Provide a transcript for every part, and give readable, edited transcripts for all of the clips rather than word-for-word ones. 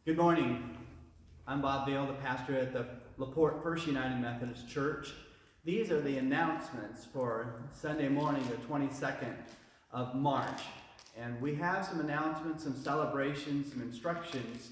Good morning. I'm Bob Vail, the pastor at the LaPorte First United Methodist Church. These are the announcements for Sunday morning, the 22nd of March. And we have some announcements, some celebrations, some instructions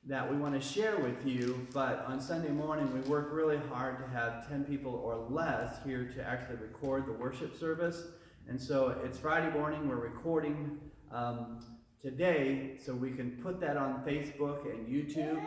that we want to share with you. But on Sunday morning, we work really hard to have 10 people or less here to actually record the worship service. And so it's Friday morning, we're recording today, so we can put that on Facebook and YouTube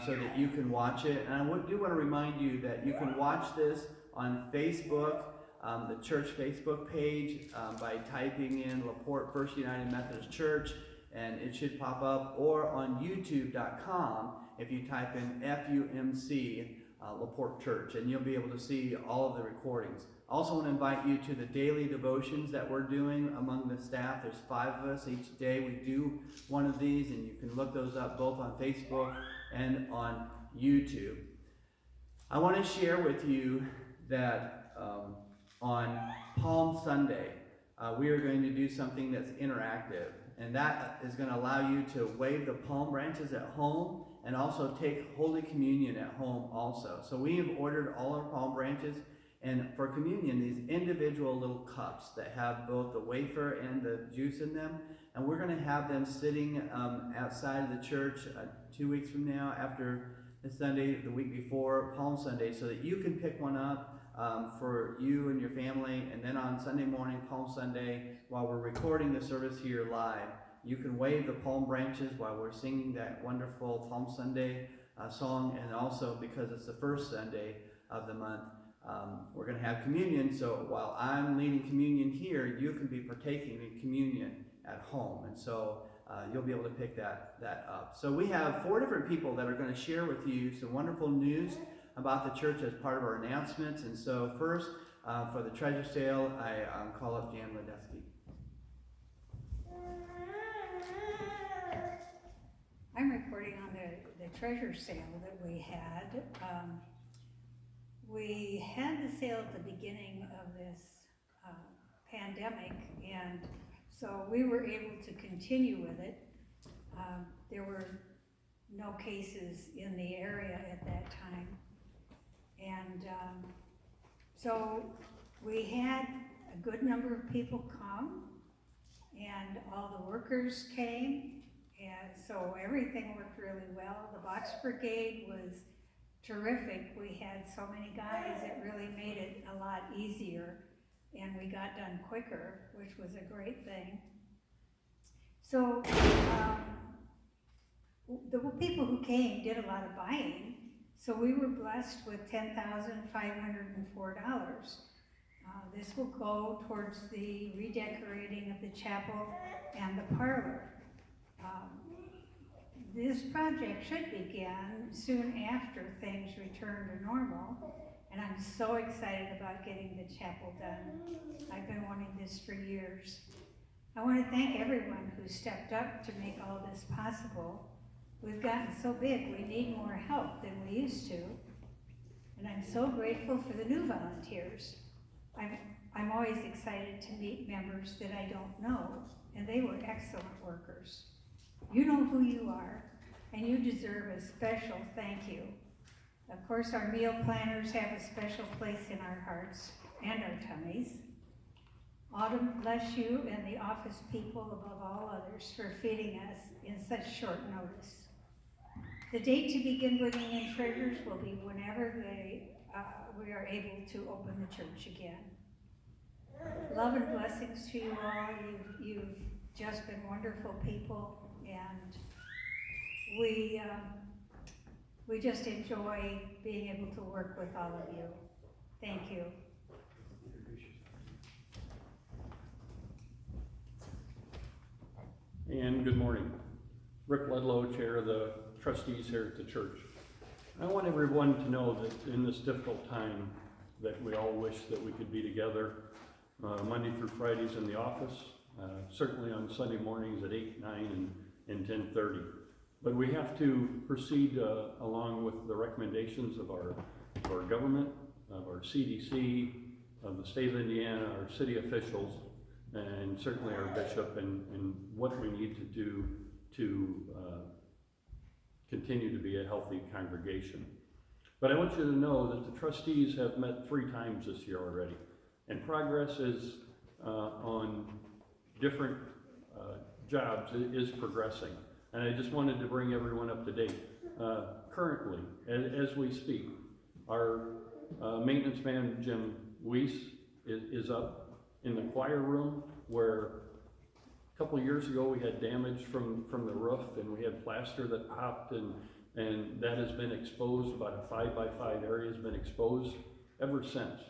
so that you can watch it. And I do want to remind you that you can watch this on Facebook, the church Facebook page, by typing in LaPorte First United Methodist Church, and it should pop up, or on YouTube.com if you type in FUMC LaPorte Church, and you'll be able to see all of the recordings. I also want to invite you to the daily devotions that we're doing among the staff. There's 5 of us each day. We do one of these, and you can look those up both on Facebook and on YouTube. I want to share with you that on Palm Sunday, we are going to do something that's interactive, and that is going to allow you to wave the palm branches at home and also take Holy Communion at home also. So we have ordered all our palm branches, and for communion, these individual little cups that have both the wafer and the juice in them, and we're going to have them sitting outside of the church 2 weeks from now, after the Sunday, the week before Palm Sunday, so that you can pick one up for you and your family. And then on Sunday morning, Palm Sunday, while we're recording the service here live, you can wave the palm branches while we're singing that wonderful Palm Sunday song. And also, because it's the first Sunday of the month, we're going to have communion. So while I'm leading communion here, you can be partaking in communion at home. And so you'll be able to pick that up. So we have 4 different people that are going to share with you some wonderful news about the church as part of our announcements. And so first, for the treasure sale, I call up Jan Ledeski. I'm reporting on the treasure sale that we had. We had the sale at the beginning of this pandemic, and so we were able to continue with it. There were no cases in the area at that time. And so we had a good number of people come, and all the workers came, and so everything worked really well. The box brigade was terrific. We had so many guys, it really made it a lot easier, and we got done quicker, which was a great thing. So the people who came did a lot of buying, so we were blessed with $10,504. This will go towards the redecorating of the chapel and the parlor. This project should begin soon after things return to normal, and I'm so excited about getting the chapel done. I've been wanting this for years. I want to thank everyone who stepped up to make all this possible. We've gotten so big, we need more help than we used to, and I'm so grateful for the new volunteers. I'm always excited to meet members that I don't know, and they were excellent workers. You know who you are, and you deserve a special thank you. Of course, our meal planners have a special place in our hearts and our tummies. Autumn, bless you and the office people above all others for feeding us in such short notice. The date to begin bringing in treasures will be whenever we are able to open the church again. Love and blessings to you all. You've just been wonderful people, and we just enjoy being able to work with all of you. Thank you. And good morning. Rick Ledlow, Chair of the Trustees here at the church. I want everyone to know that in this difficult time that we all wish that we could be together Monday through Fridays in the office, certainly on Sunday mornings at 8, 9, and 10:30. But we have to proceed along with the recommendations of our government, of our CDC, of the state of Indiana, our city officials, and certainly our bishop, and what we need to do to continue to be a healthy congregation. But I want you to know that the trustees have met 3 times this year already, and progress is on different jobs is progressing. And I just wanted to bring everyone up to date. Currently, as we speak, our maintenance man, Jim Weiss, is up in the choir room where a couple of years ago we had damage from the roof, and we had plaster that popped, and that has been exposed. About a 5x5 area has been exposed ever since.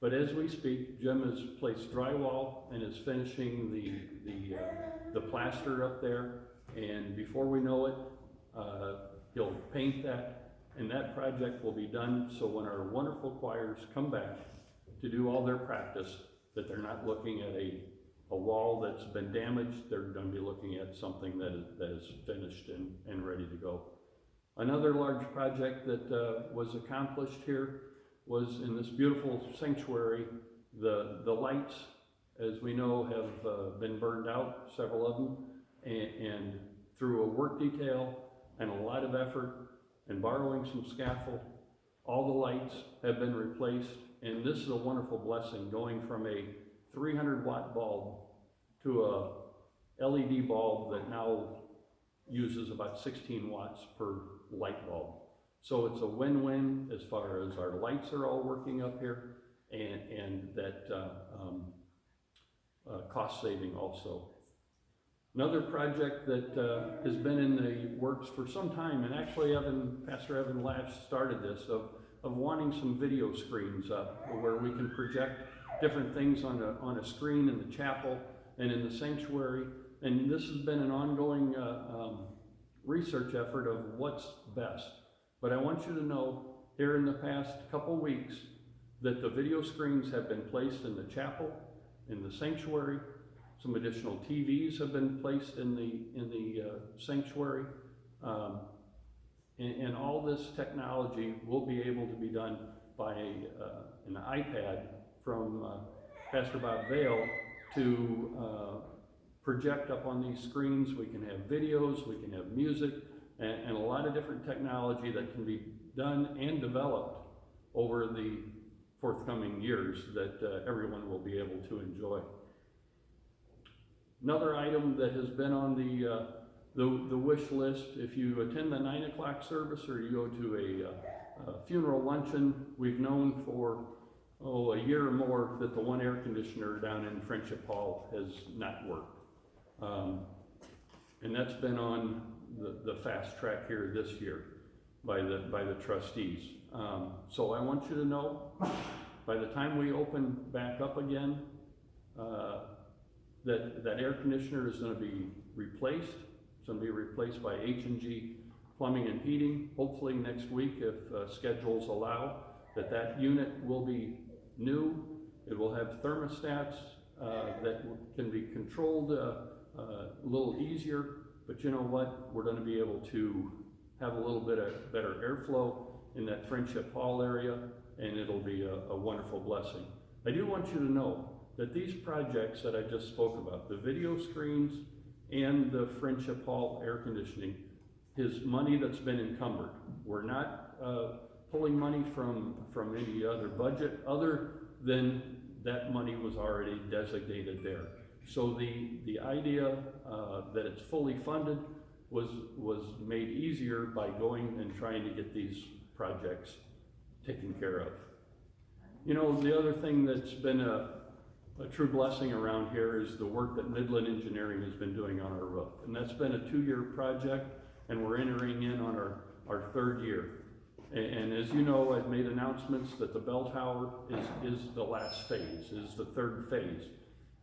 But as we speak, Jim has placed drywall and is finishing the plaster up there, and before we know it, he'll paint that, and that project will be done, so when our wonderful choirs come back to do all their practice, that they're not looking at a wall that's been damaged. They're going to be looking at something that is finished and ready to go. Another large project that was accomplished here was in this beautiful sanctuary. The lights, as we know, have been burned out, several of them, and through a work detail and a lot of effort and borrowing some scaffold, all the lights have been replaced, and this is a wonderful blessing, going from a 300-watt bulb to a LED bulb that now uses about 16 watts per light bulb. So it's a win-win as far as our lights are all working up here, and that cost saving also. Another project that has been in the works for some time, and actually Pastor Evan Lash started this, of wanting some video screens up where we can project different things on a screen in the chapel and in the sanctuary. And this has been an ongoing research effort of what's best. But I want you to know, here in the past couple weeks, that the video screens have been placed in the chapel, in the sanctuary. Some additional TVs have been placed in the sanctuary. And all this technology will be able to be done by an iPad from Pastor Bob Vale to project up on these screens. We can have videos, we can have music, and a lot of different technology that can be done and developed over the forthcoming years that everyone will be able to enjoy. Another item that has been on the wish list, if you attend the 9 o'clock service or you go to a funeral luncheon, we've known for a year or more that the one air conditioner down in Friendship Hall has not worked. And that's been on the fast track here this year by the trustees. So I want you to know, by the time we open back up again, that air conditioner is going to be replaced. It's going to be replaced by H&G Plumbing and Heating, hopefully next week if schedules allow. That unit will be new. It will have thermostats that can be controlled a little easier, but you know what? We're going to be able to have a little bit of better airflow in that Friendship Hall area, and it'll be a wonderful blessing. I do want you to know that these projects that I just spoke about, the video screens and the Friendship Hall air conditioning, is money that's been encumbered. We're not pulling money from any other budget other than that money was already designated there. So the idea that it's fully funded was made easier by going and trying to get these projects taken care of. You know, the other thing that's been a true blessing around here is the work that Midland Engineering has been doing on our roof. And that's been a 2-year project, and we're entering in on our 3rd year. And as you know, I've made announcements that the bell tower is the last phase, is the 3rd phase,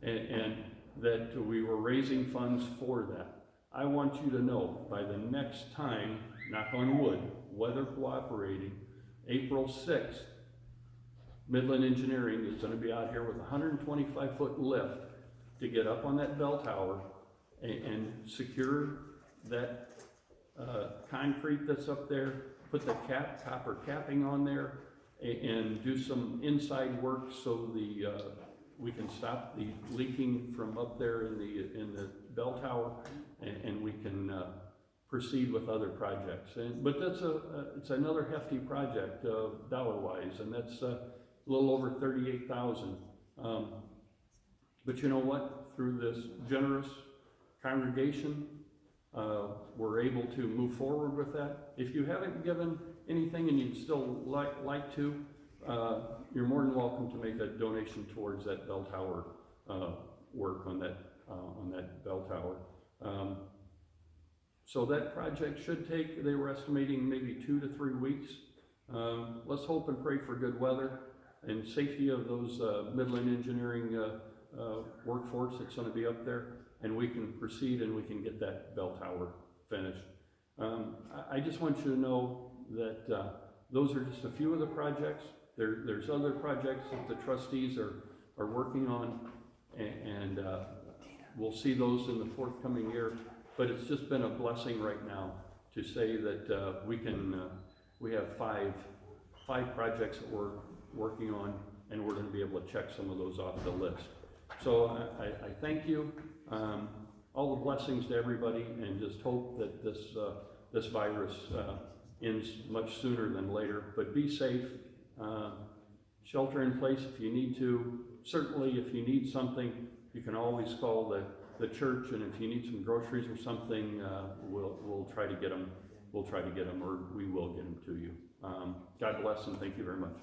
and that we were raising funds for that. I want you to know, by the next time, knock on wood, weather cooperating, April 6th, Midland Engineering is going to be out here with a 125-foot lift to get up on that bell tower and secure that concrete that's up there, put the copper capping on there, and do some inside work so we can stop the leaking from up there in the bell tower, and we can proceed with other projects. But that's it's another hefty project dollar-wise, and that's a little over $38,000. But you know what? Through this generous congregation, we're able to move forward with that. If you haven't given anything and you'd still like to, you're more than welcome to make a donation towards that bell tower work on that bell tower. So that project should take, they were estimating maybe 2 to 3 weeks. Let's hope and pray for good weather and safety of those Midland Engineering workforce that's going to be up there, and we can proceed and we can get that bell tower finished. I just want you to know that those are just a few of the projects. There's other projects that the trustees are working on, and we'll see those in the forthcoming year. But it's just been a blessing right now to say that we have five projects that we're working on, and we're going to be able to check some of those off the list. So I thank you, all the blessings to everybody, and just hope that this virus ends much sooner than later. But be safe, shelter in place if you need to. Certainly if you need something, you can always call the church, and if you need some groceries or something, we'll try to get them. We'll try to get them, or we will get them to you. God bless, and thank you very much.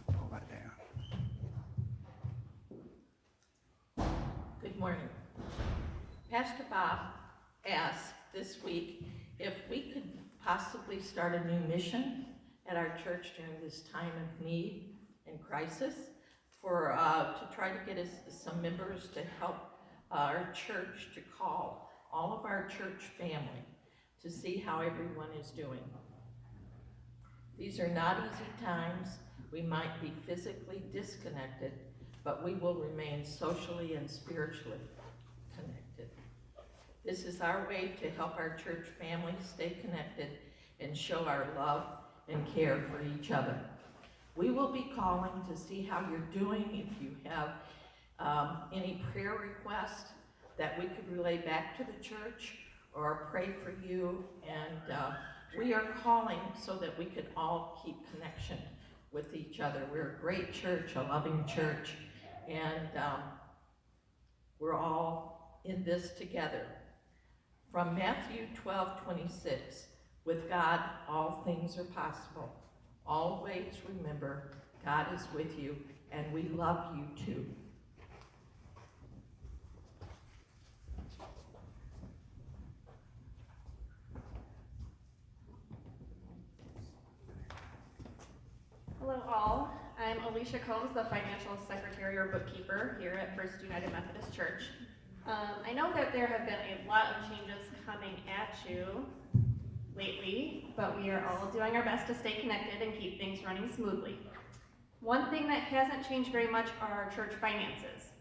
Pull that down. Good morning. Pastor Bob asked this week if we could possibly start a new mission at our church during this time of need and crisis, to try to get us some members to help our church, to call all of our church family to see how everyone is doing. These are not easy times. We might be physically disconnected, but we will remain socially and spiritually connected. This is our way to help our church family stay connected and show our love and care for each other. We will be calling to see how you're doing. If you have any prayer requests that we could relay back to the church or pray for you, and we are calling so that we can all keep connection with each other. We're a great church, a loving church, and we're all in this together. From Matthew 12:26, with God, all things are possible. Always remember, God is with you, and we love you too. Hello all, I'm Alicia Combs, the financial secretary or bookkeeper here at First United Methodist Church. I know that there have been a lot of changes coming at you lately, but we are all doing our best to stay connected and keep things running smoothly. One thing that hasn't changed very much are our church finances.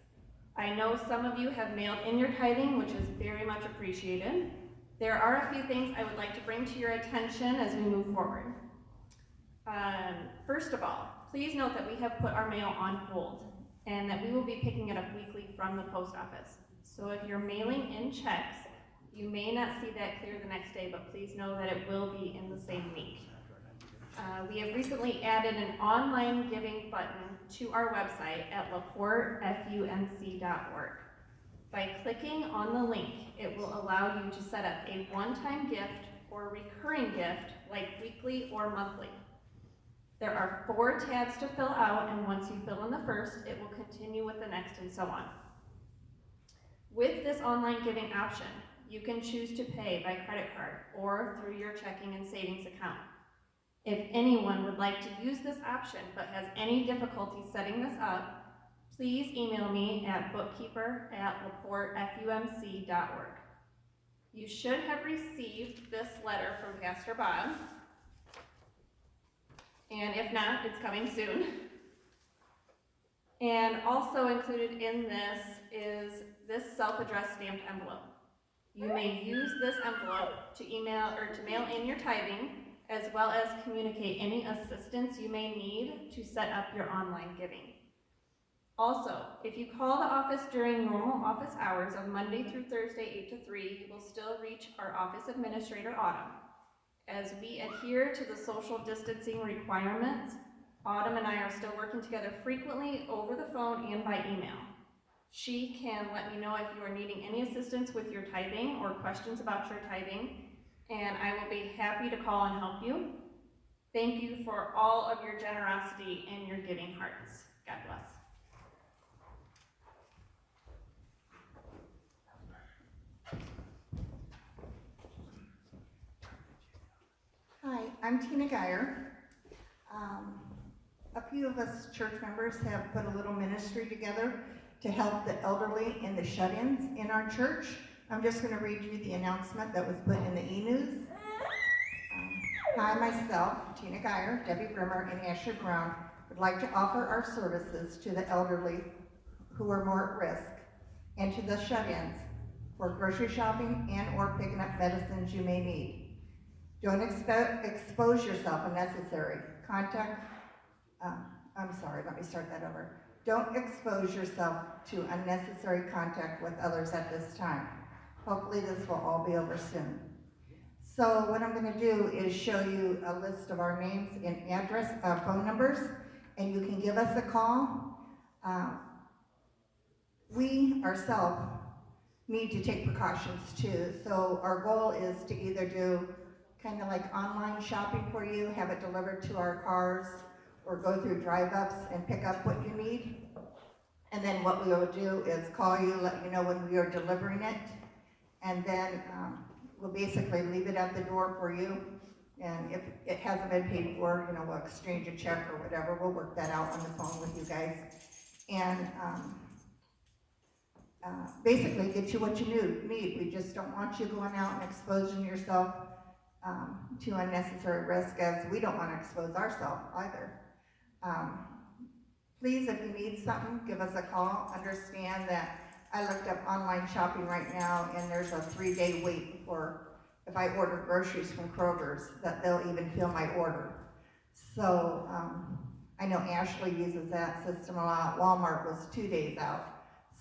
I know some of you have mailed in your tithing, which is very much appreciated. There are a few things I would like to bring to your attention as we move forward. First of all, please note that we have put our mail on hold and that we will be picking it up weekly from the post office. So if you're mailing in checks, you may not see that clear the next day, but please know that it will be in the same week. We have recently added an online giving button to our website at laportefumc.org. By clicking on the link, it will allow you to set up a one-time gift or a recurring gift like weekly or monthly. There are 4 tabs to fill out, and once you fill in the first, it will continue with the next and so on. With this online giving option, you can choose to pay by credit card or through your checking and savings account. If anyone would like to use this option but has any difficulty setting this up, please email me at bookkeeper@laportefumc.org. You should have received this letter from Pastor Bob, and if not, it's coming soon. And also included in this is this self-addressed stamped envelope. You may use this envelope to email or to mail in your tithing, as well as communicate any assistance you may need to set up your online giving. Also, if you call the office during normal office hours of Monday through Thursday, 8 to 3, you will still reach our office administrator, Autumn. As we adhere to the social distancing requirements, Autumn and I are still working together frequently over the phone and by email. She can let me know if you are needing any assistance with your tithing or questions about your tithing, and I will be happy to call and help you. Thank you for all of your generosity and your giving hearts. God bless. Hi, I'm Tina Geyer. A few of us church members have put a little ministry together to help the elderly and the shut-ins in our church. I'm just going to read you the announcement that was put in the e-news. I, myself, Tina Geyer, Debbie Brimmer, and Ashley Brown would like to offer our services to the elderly who are more at risk and to the shut-ins for grocery shopping and or picking up medicines you may need. Don't expose yourself unnecessary. Don't expose yourself to unnecessary contact with others at this time. Hopefully this will all be over soon. So what I'm going to do is show you a list of our names and address, phone numbers, and you can give us a call. We ourselves need to take precautions too. So our goal is to either do kind of like online shopping for you, have it delivered to our cars, or go through drive-ups and pick up what you need. And then what we will do is call you, let you know when we are delivering it, and then we'll basically leave it at the door for you. And if it hasn't been paid for, you know, we'll exchange a check or whatever. We'll work that out on the phone with you guys. And basically get you what you need. We just don't want you going out and exposing yourself to unnecessary risk, as we don't want to expose ourselves either. Please, if you need something, give us a call. Understand that I looked up online shopping right now, and there's a 3-day wait for, if I order groceries from Kroger's, that they'll even fill my order. So I know Ashley uses that system a lot. Walmart was 2 days out.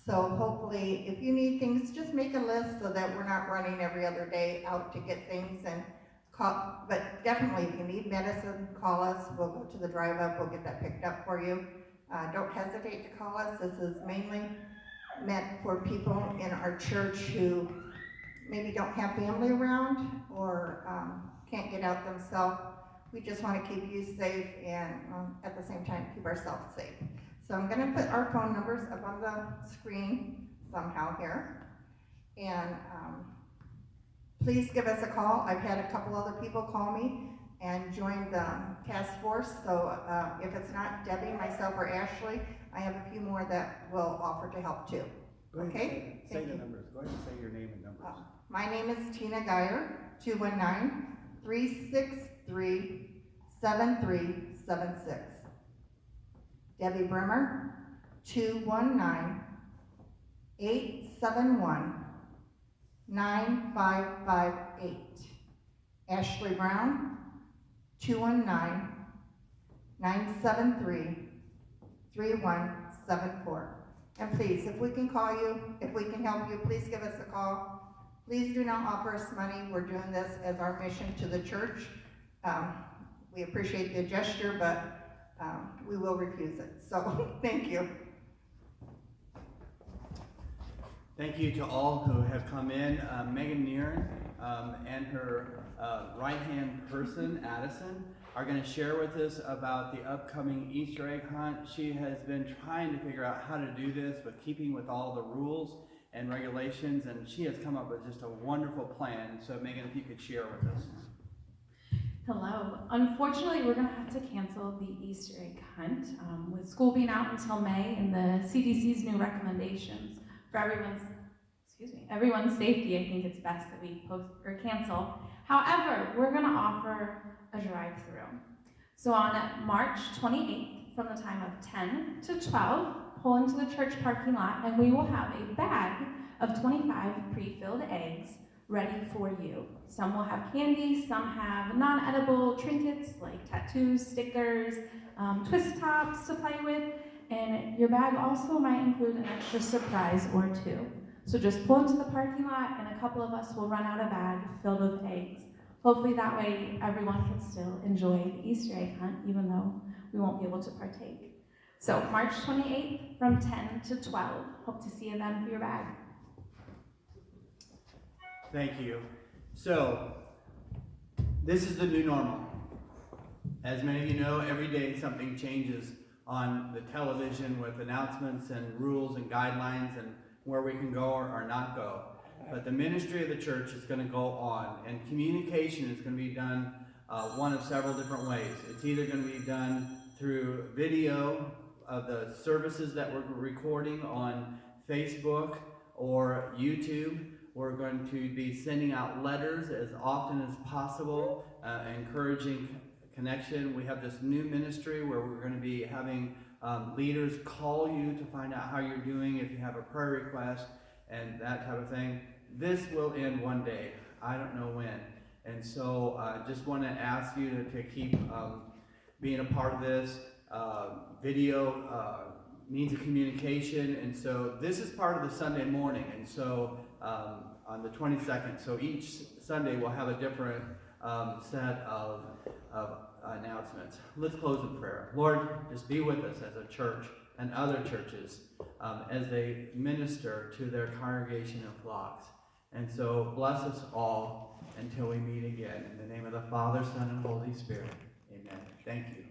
So hopefully, if you need things, just make a list so that we're not running every other day out to get things. And call, but definitely, if you need medicine, call us. We'll go to the drive-up. We'll get that picked up for you. Don't hesitate to call us. This is mainly meant for people in our church who maybe don't have family around or can't get out themselves. We just want to keep you safe and at the same time keep ourselves safe. So I'm going to put our phone numbers up on the screen somehow here. And please give us a call. I've had a couple other people call me and join the task force. So if it's not Debbie, myself, or Ashley, I have a few more that will offer to help too. Okay? Say the numbers. Go ahead and say your name and numbers. My name is Tina Geyer, 219-363-7376. Debbie Brimmer, 219-871-9558. Ashley Brown, 219-973-3174. And please, if we can call you, if we can help you, please give us a call. Please do not offer us money. We're doing this as our mission to the church. We appreciate the gesture, but we will refuse it. So thank you. Thank you to all who have come in. Megan Nearen and her right-hand person, Addison, are going to share with us about the upcoming Easter egg hunt. She has been trying to figure out how to do this with keeping with all the rules and regulations, and she has come up with just a wonderful plan. So Megan, if you could share with us. Hello. Unfortunately, we're going to have to cancel the Easter egg hunt. With school being out until May and the CDC's new recommendations for everyone's safety, I think it's best that we cancel. However, we're going to offer a drive-through. So on March 28th, from the time of 10 to 12, pull into the church parking lot, and we will have a bag of 25 pre-filled eggs ready for you. Some will have candy, some have non-edible trinkets like tattoos, stickers, twist tops to play with, and your bag also might include an extra surprise or two. So just pull into the parking lot and a couple of us will run out a bag filled with eggs. Hopefully that way everyone can still enjoy the Easter egg hunt even though we won't be able to partake. So March 28th from 10 to 12. Hope to see you then for your bag. Thank you. So, this is the new normal. As many of you know, every day something changes on the television with announcements and rules and guidelines and where we can go or not go. But the ministry of the church is going to go on, and communication is going to be done one of several different ways. It's either going to be done through video of the services that we're recording on Facebook or YouTube. We're going to be sending out letters as often as possible, encouraging connection. We have this new ministry where we're going to be having leaders call you to find out how you're doing, if you have a prayer request, and that type of thing. This will end one day. I don't know when. And so I just want to ask you to keep being a part of this. Video means of communication, and so this is part of the Sunday morning, and so on the 22nd, so each Sunday we'll have a different set of announcements. Let's close in prayer. Lord, just be with us as a church and other churches as they minister to their congregation of flocks. And so bless us all until we meet again. In the name of the Father, Son, and Holy Spirit. Amen. Thank you.